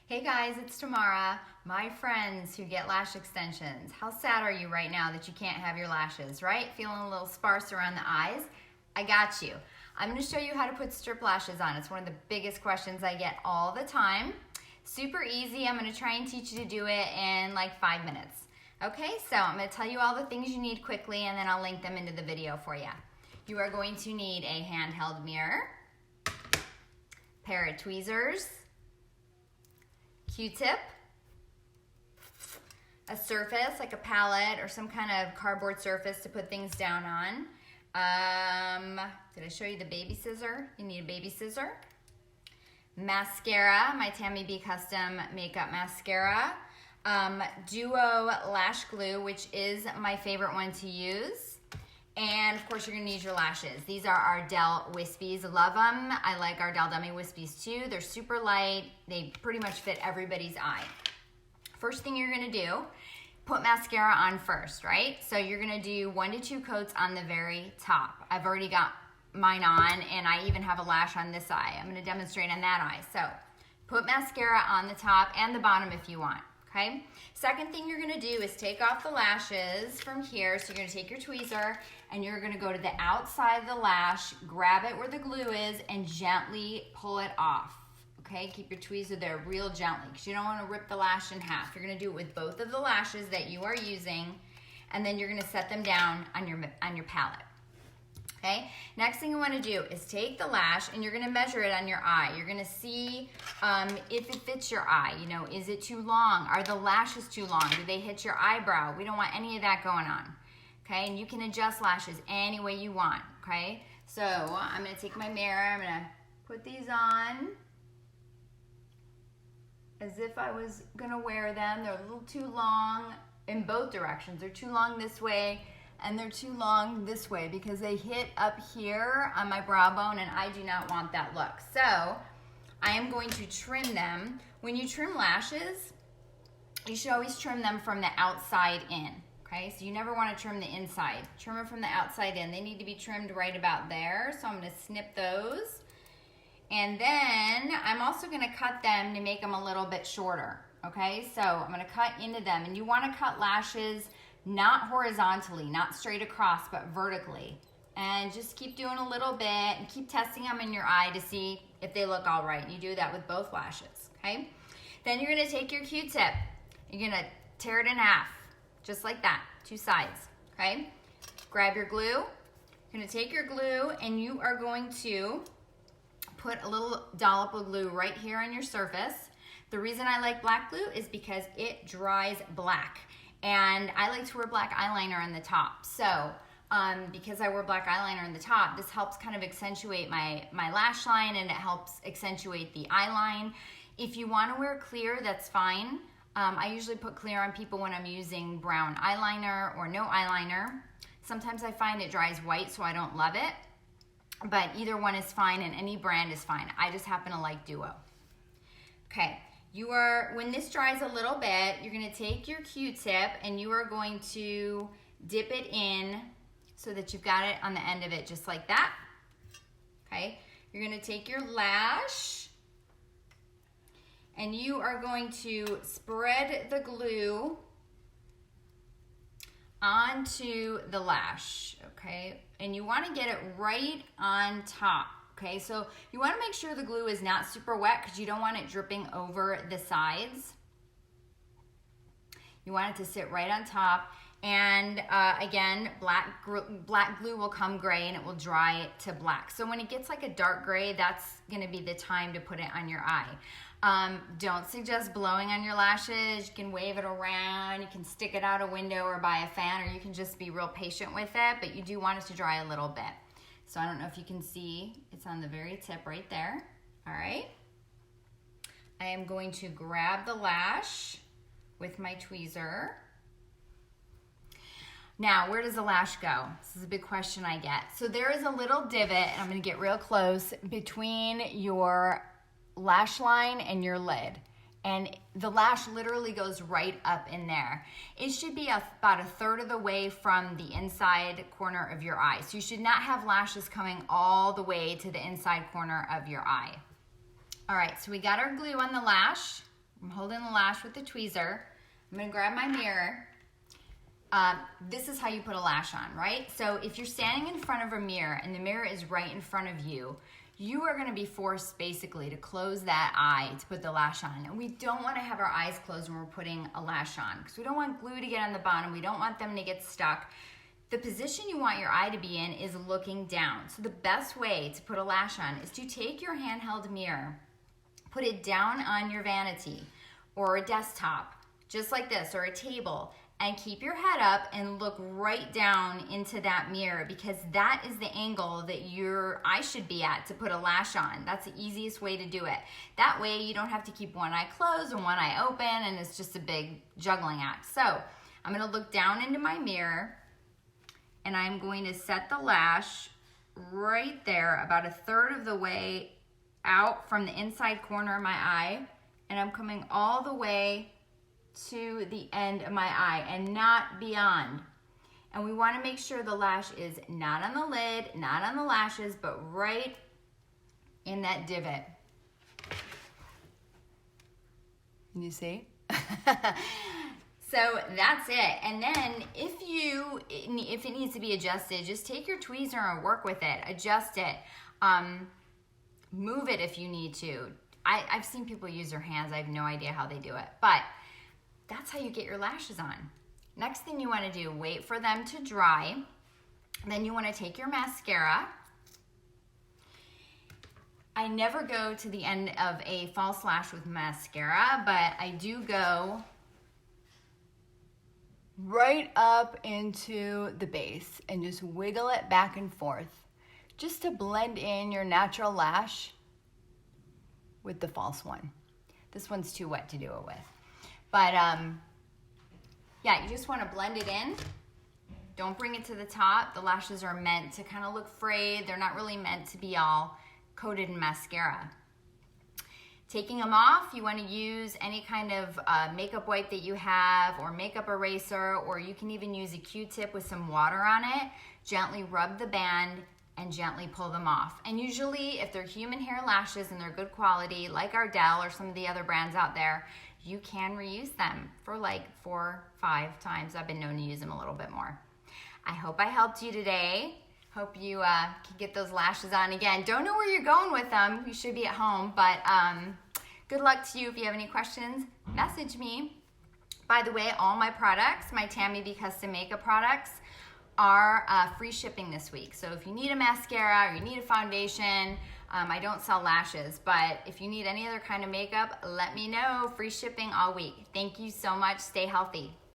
Hey guys, it's Tamara. My friends who get lash extensions. How sad are you right now that you can't have your lashes, right? Feeling a little sparse around the eyes? I got you. I'm going to show you how to put strip lashes on. It's one of the biggest questions I get all the time. Super easy. I'm going to try and teach you to do it in like 5 minutes. Okay, so I'm going to tell you all the things you need quickly and then I'll link them into the video for you. You are going to need a handheld mirror, pair of tweezers, Q-tip, a surface like a palette or some kind of cardboard surface to put things down on. Did I show you the baby scissor? You need a baby scissor. Mascara, my Tami B Custom Makeup Mascara. Duo Lash Glue, which is my favorite one to use. And of course you're gonna use your lashes. These are our Demi-Wispies, love them. I like our Demi-Wispies too. They're super light. They pretty much fit everybody's eye. First thing you're gonna do, put mascara on first, right? So you're gonna do 1 to 2 coats on the very top. I've already got mine on and I even have a lash on this eye. I'm gonna demonstrate on that eye. So put mascara on the top and the bottom if you want. Okay. Second thing you're gonna do is take off the lashes from here. So you're gonna take your tweezer and you're gonna go to the outside of the lash, grab it where the glue is and gently pull it off. Okay, keep your tweezer there real gently because you don't wanna rip the lash in half. You're gonna do it with both of the lashes that you are using and then you're gonna set them down on your palette. Okay, next thing you want to do is take the lash and you're going to measure it on your eye. You're going to see if it fits your eye. You know, is it too long? Are the lashes too long? Do they hit your eyebrow? We don't want any of that going on. Okay, and you can adjust lashes any way you want. Okay, so I'm going to take my mirror. I'm going to put these on as if I was going to wear them. They're a little too long in both directions. They're too long this way. And they're too long this way because they hit up here on my brow bone and I do not want that look. So I am going to trim them. When you trim lashes, you should always trim them from the outside in. Okay, so you never want to trim the inside. Trim them from the outside in. They need to be trimmed right about there. So I'm going to snip those. And then I'm also going to cut them to make them a little bit shorter. Okay, so I'm going to cut into them. And you want to cut lashes not horizontally, not straight across, but vertically. And just keep doing a little bit and keep testing them in your eye to see if they look all right. You do that with both lashes, okay? Then you're gonna take your Q-tip. You're gonna tear it in half, just like that, 2 sides, okay? Grab your glue. You're gonna take your glue and you are going to put a little dollop of glue right here on your surface. The reason I like black glue is because it dries black. And I like to wear black eyeliner on the top. So because I wear black eyeliner on the top, this helps kind of accentuate my lash line and it helps accentuate the eye line. If you want to wear clear, that's fine. I usually put clear on people when I'm using brown eyeliner or no eyeliner. Sometimes I find it dries white, so I don't love it. But either one is fine and any brand is fine. I just happen to like Duo. Okay. When this dries a little bit, you're going to take your Q-tip and you are going to dip it in so that you've got it on the end of it just like that. Okay, you're going to take your lash and you are going to spread the glue onto the lash, okay? And you want to get it right on top. Okay, so you want to make sure the glue is not super wet because you don't want it dripping over the sides. You want it to sit right on top. And again, black glue will come gray and it will dry to black. So when it gets like a dark gray, that's going to be the time to put it on your eye. Don't suggest blowing on your lashes. You can wave it around, you can stick it out a window or by a fan, or you can just be real patient with it, but you do want it to dry a little bit. So I don't know if you can see, it's on the very tip right there. All right. I am going to grab the lash with my tweezer. Now, where does the lash go? This is a big question I get. So there is a little divot, and I'm gonna get real close, between your lash line and your lid. And the lash literally goes right up in there. It should be about 1/3 of the way from the inside corner of your eye. So you should not have lashes coming all the way to the inside corner of your eye. All right, so we got our glue on the lash. I'm holding the lash with the tweezer. I'm gonna grab my mirror. This is how you put a lash on, right? So if you're standing in front of a mirror and the mirror is right in front of you, you are gonna be forced basically to close that eye to put the lash on. And we don't wanna have our eyes closed when we're putting a lash on because we don't want glue to get on the bottom. We don't want them to get stuck. The position you want your eye to be in is looking down. So the best way to put a lash on is to take your handheld mirror, put it down on your vanity or a desktop, just like this, or a table, and keep your head up and look right down into that mirror because that is the angle that your eye should be at to put a lash on. That's the easiest way to do it. That way you don't have to keep one eye closed and one eye open and it's just a big juggling act. So I'm gonna look down into my mirror and I'm going to set the lash right there, about 1/3 of the way out from the inside corner of my eye, and I'm coming all the way to the end of my eye and not beyond. And we want to make sure the lash is not on the lid, not on the lashes, but right in that divot. Can you see? So that's it. And then if it needs to be adjusted, just take your tweezer and work with it, adjust it, move it if you need to. I've seen people use their hands. I have no idea how they do it, but that's how you get your lashes on. Next thing you want to do, wait for them to dry. Then you want to take your mascara. I never go to the end of a false lash with mascara, but I do go right up into the base and just wiggle it back and forth just to blend in your natural lash with the false one. This one's too wet to do it with. But yeah, you just want to blend it in. Don't bring it to the top. The lashes are meant to kind of look frayed. They're not really meant to be all coated in mascara. Taking them off, you want to use any kind of makeup wipe that you have or makeup eraser, or you can even use a Q-tip with some water on it. Gently rub the band and gently pull them off. And usually if they're human hair lashes and they're good quality, like Ardell or some of the other brands out there, you can reuse them for like 4 or 5 times. I've been known to use them a little bit more. I hope I helped you today. Hope you can get those lashes on again. Don't know where you're going with them. You should be at home, but good luck to you. If you have any questions, message me. By the way, all my products, my Tami B Custom Makeup products, are free shipping this week. So if you need a mascara or you need a foundation, I don't sell lashes, but if you need any other kind of makeup, let me know. Free shipping all week. Thank you so much. Stay healthy.